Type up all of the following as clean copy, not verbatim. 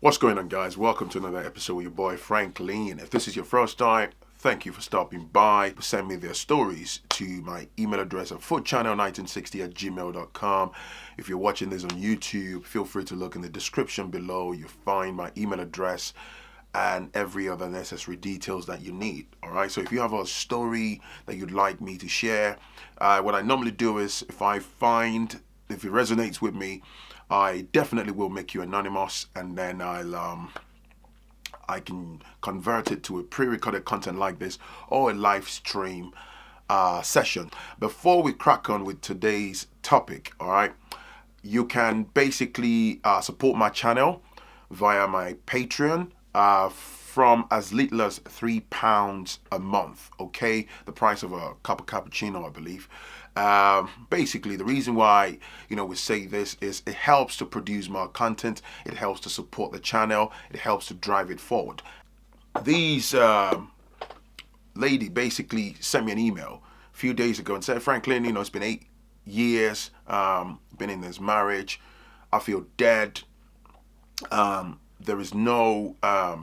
What's going on, guys? Welcome to another episode with your boy Phrankleen. If this is your first time, thank you for stopping by. Send me their stories to my email address at footchannel1960@gmail.com. If you're watching this on YouTube, feel free to look in the description below. You'll find my email address and every other necessary details that you need. All right, so if you have a story that you'd like me to share, what I normally do is if it resonates with me, I definitely will make you anonymous, and then I can convert it to a pre-recorded content like this or a live stream session. Before we crack on with today's topic, all right, you can basically support my channel via my Patreon from as little as £3 a month. Okay, the price of a cup of cappuccino, I believe. Basically, the reason why we say this is it helps to produce more content, it helps to support the channel, it helps to drive it forward. These lady basically sent me an email a few days ago and said, Phrankleen, it's been 8 years, been in this marriage, I feel dead. There is no,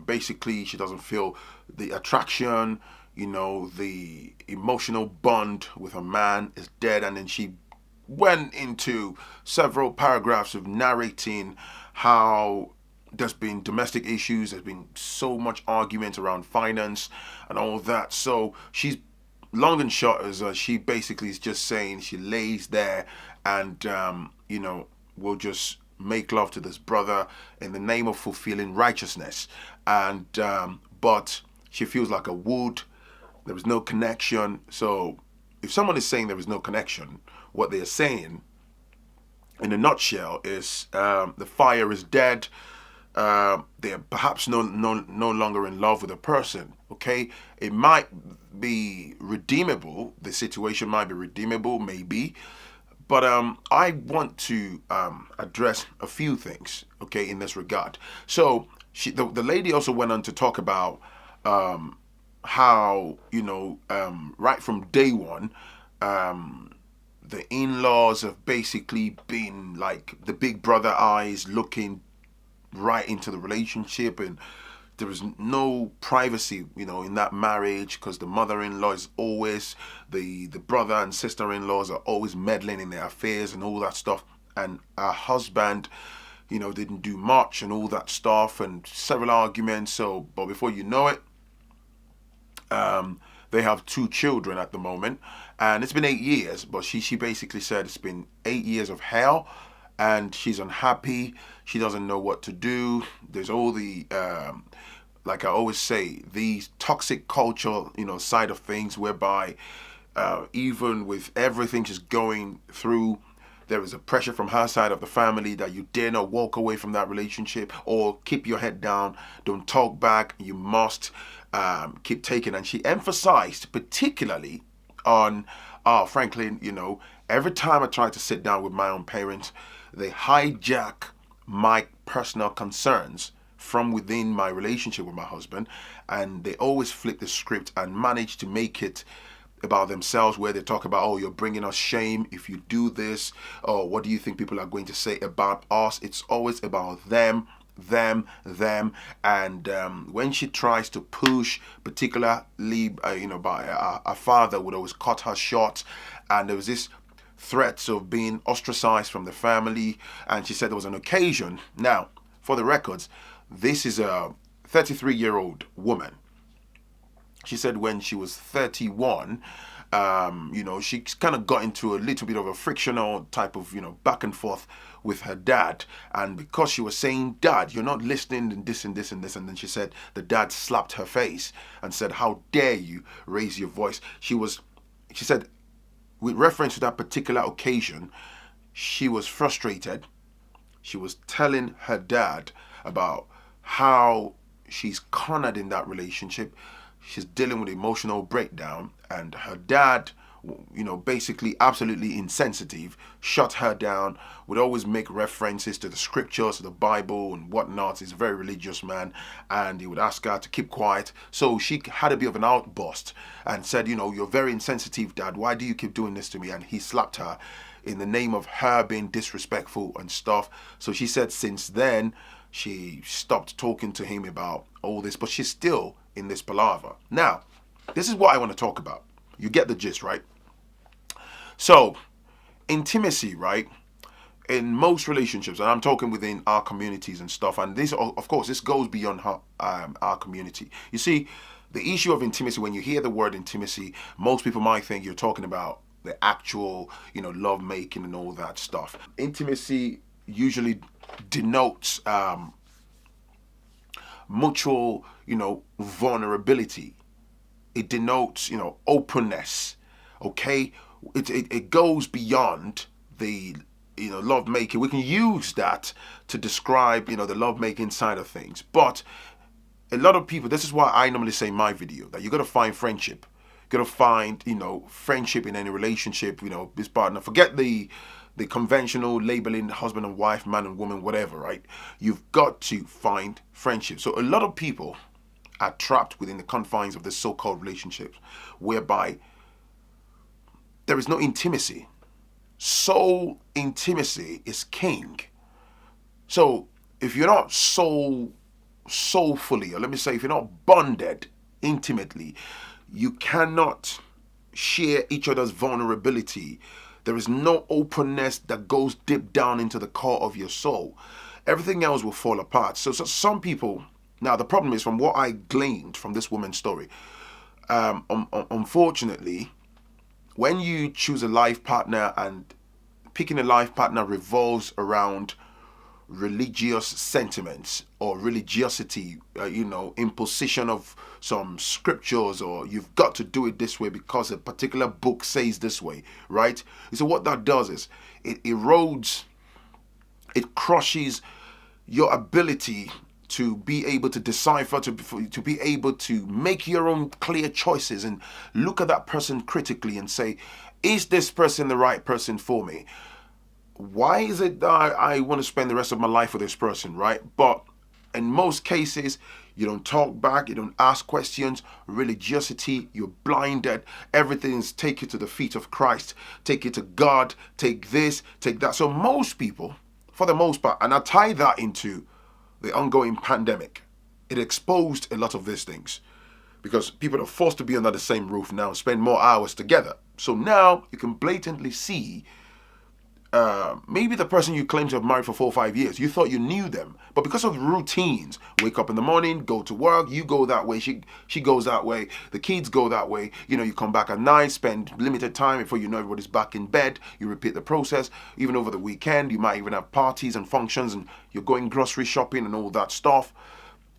basically she doesn't feel the attraction, the emotional bond with her man is dead. And then she went into several paragraphs of narrating how there's been domestic issues, there's been so much argument around finance and all that. So she's long and short is she basically is just saying she lays there and will just make love to this brother in the name of fulfilling righteousness, and but she feels like a wood. There is no connection. So if someone is saying there is no connection, what they are saying in a nutshell is the fire is dead. They are perhaps no longer in love with a person. Okay, it might be redeemable. The situation might be redeemable, maybe. But I want to address a few things, okay, in this regard. So the lady also went on to talk about how, right from day one, the in-laws have basically been like the big brother eyes looking right into the relationship, and there is no privacy, in that marriage, because the mother-in-law is always, the brother and sister-in-laws are always meddling in their affairs and all that stuff. And her husband, didn't do much and all that stuff, and several arguments. So, but before you know it, they have 2 children at the moment, and it's been 8 years. But she basically said it's been 8 years of hell, and she's unhappy. She doesn't know what to do. There's all the like I always say, the toxic culture, side of things, whereby even with everything she's going through, there is a pressure from her side of the family that you dare not walk away from that relationship or keep your head down, don't talk back, you must keep taking. And she emphasized particularly on, Phrankleen, every time I try to sit down with my own parents, they hijack my personal concerns from within my relationship with my husband, and they always flip the script and manage to make it about themselves, where they talk about, oh, you're bringing us shame if you do this, or what do you think people are going to say about us? It's always about them. And when she tries to push, particularly by a father would always cut her short, and there was this threats of being ostracized from the family. And she said there was an occasion. Now, for the records, this is a 33-year-old woman. She said when she was 31, she kind of got into a little bit of a frictional type of, back and forth with her dad. And because she was saying, Dad, you're not listening, and this and this and this. And then she said the dad slapped her face and said, how dare you raise your voice? She said, with reference to that particular occasion, she was frustrated. She was telling her dad about how she's cornered in that relationship. She's dealing with emotional breakdown, and her dad, basically absolutely insensitive, shut her down, would always make references to the scriptures, to the Bible and whatnot. He's a very religious man, and he would ask her to keep quiet. So she had a bit of an outburst and said, you're very insensitive, Dad. Why do you keep doing this to me? And he slapped her in the name of her being disrespectful and stuff. So she said since then, She stopped talking to him about all this, but she's still in this palaver. Now, this is what I want to talk about. You get the gist, right? So, intimacy, right? In most relationships, and I'm talking within our communities and stuff, and this, of course, this goes beyond our community. You see, the issue of intimacy, when you hear the word intimacy, most people might think you're talking about the actual, love making and all that stuff. Intimacy usually denotes mutual, vulnerability. It denotes, openness. Okay, it goes beyond the love making. We can use that to describe the love making side of things, but a lot of people, this is why I normally say in my video that you got to find friendship. You got to find friendship in any relationship, this partner. Forget the conventional labeling, husband and wife, man and woman, whatever, right? You've got to find friendship. So a lot of people are trapped within the confines of this so-called relationships whereby there is no intimacy. Soul intimacy is king. So if you're not soulfully, or let me say, if you're not bonded intimately, you cannot share each other's vulnerability. There is no openness that goes deep down into the core of your soul. Everything else will fall apart. So some people, now the problem is, from what I gleaned from this woman's story, unfortunately, when you choose a life partner, and picking a life partner revolves around religious sentiments or religiosity, imposition of some scriptures, or you've got to do it this way because a particular book says this way, right? So what that does is it erodes, it crushes your ability to be able to decipher, to be able to make your own clear choices and look at that person critically and say, is this person the right person for me? Why is it that I want to spend the rest of my life with this person, right? But in most cases, you don't talk back, you don't ask questions. Religiosity, you're blinded. Everything's take you to the feet of Christ, take you to God, take this, take that. So most people, for the most part, and I tie that into the ongoing pandemic, it exposed a lot of these things because people are forced to be under the same roof now and spend more hours together. So now you can blatantly see maybe the person you claim to have married for 4 or 5 years, you thought you knew them, but because of routines, wake up in the morning, go to work, you go that way, she goes that way, the kids go that way, you come back at night, spend limited time before you know everybody's back in bed, you repeat the process, even over the weekend, you might even have parties and functions, and you're going grocery shopping and all that stuff.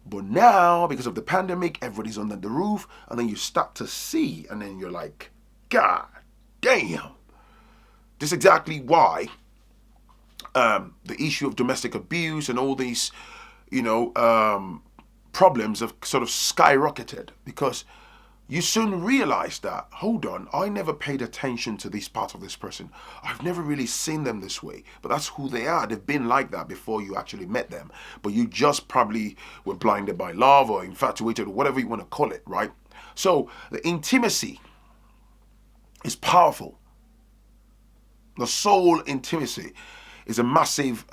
But now, because of the pandemic, everybody's under the roof, and then you start to see, and then you're like, God damn. This is exactly why the issue of domestic abuse and all these, problems have sort of skyrocketed, because you soon realize that, hold on, I never paid attention to this part of this person. I've never really seen them this way, but that's who they are. They've been like that before you actually met them, but you just probably were blinded by love or infatuated or whatever you want to call it, right? So the intimacy is powerful. The soul intimacy is a massive,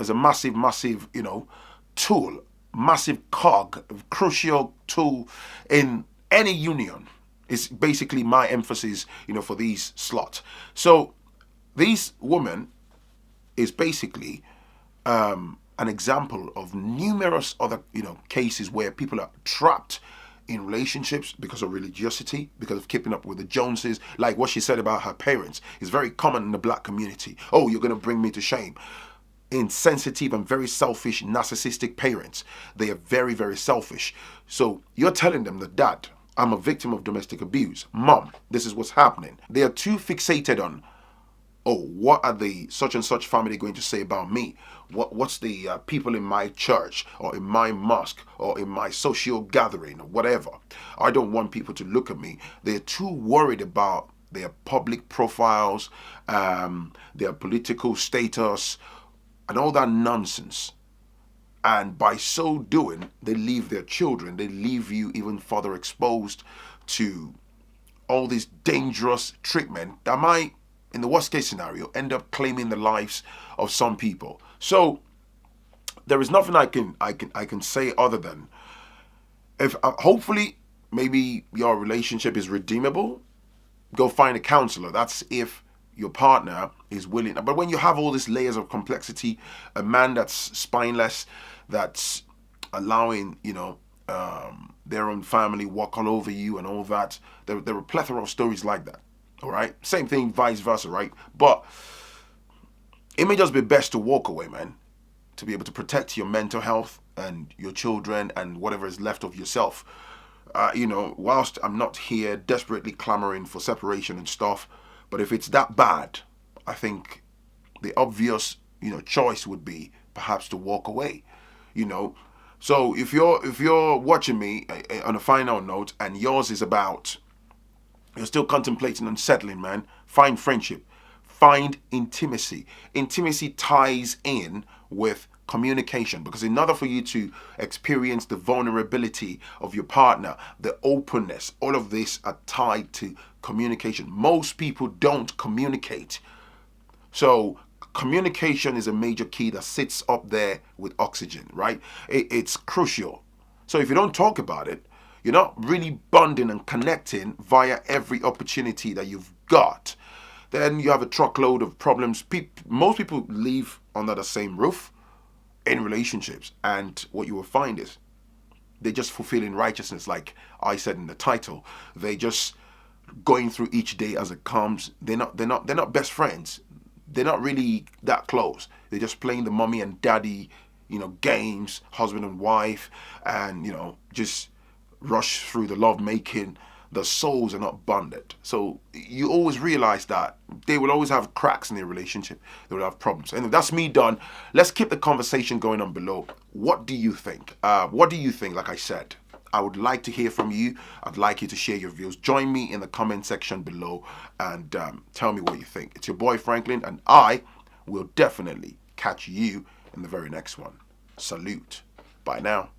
tool, massive cog, crucial tool in any union. Is basically my emphasis, for these slots. So this woman is basically an example of numerous other, cases where people are trapped in relationships because of religiosity, because of keeping up with the Joneses. Like what she said about her parents is very common in the black community. Oh, you're going to bring me to shame. Insensitive and very selfish, narcissistic parents. They are very, very selfish. So you're telling them that, Dad, I'm a victim of domestic abuse. Mom, this is what's happening. They are too fixated on, oh, what are the such and such family going to say about me? What's the people in my church or in my mosque or in my social gathering or whatever? I don't want people to look at me. They're too worried about their public profiles, their political status, and all that nonsense. And by so doing, they leave their children, they leave you even further exposed to all this dangerous treatment that might, in the worst case scenario, end up claiming the lives of some people. So there is nothing I can say other than, if hopefully maybe your relationship is redeemable, go find a counselor. That's if your partner is willing. But when you have all these layers of complexity, a man that's spineless, that's allowing, their own family walk all over you and all that, there are a plethora of stories like that. All right, same thing, vice versa, right? But it may just be best to walk away, man, to be able to protect your mental health and your children and whatever is left of yourself. Whilst I'm not here desperately clamoring for separation and stuff, but if it's that bad, I think the obvious, choice would be perhaps to walk away, you know. So if you're watching me on a final note and yours is about, you're still contemplating and settling, man, find friendship, find intimacy. Intimacy ties in with communication, because in order for you to experience the vulnerability of your partner, the openness, all of this are tied to communication. Most people don't communicate. So communication is a major key that sits up there with oxygen, right? It's crucial. So if you don't talk about it, you're not really bonding and connecting via every opportunity that you've got. Then you have a truckload of problems. Most people live under the same roof in relationships, and what you will find is they're just fulfilling righteousness, like I said in the title. They just going through each day as it comes. They're not best friends. They're not really that close. They're just playing the mommy and daddy, games, husband and wife, and just rush through the love making. The souls are not bonded. So you always realize that they will always have cracks in their relationship. They will have problems. And that's me done. Let's keep the conversation going on below. What do you think? What do you think? Like I said, I would like to hear from you. I'd like you to share your views. Join me in the comment section below and tell me what you think. It's your boy Phrankleen, and I will definitely catch you in the very next one. Salute. Bye now.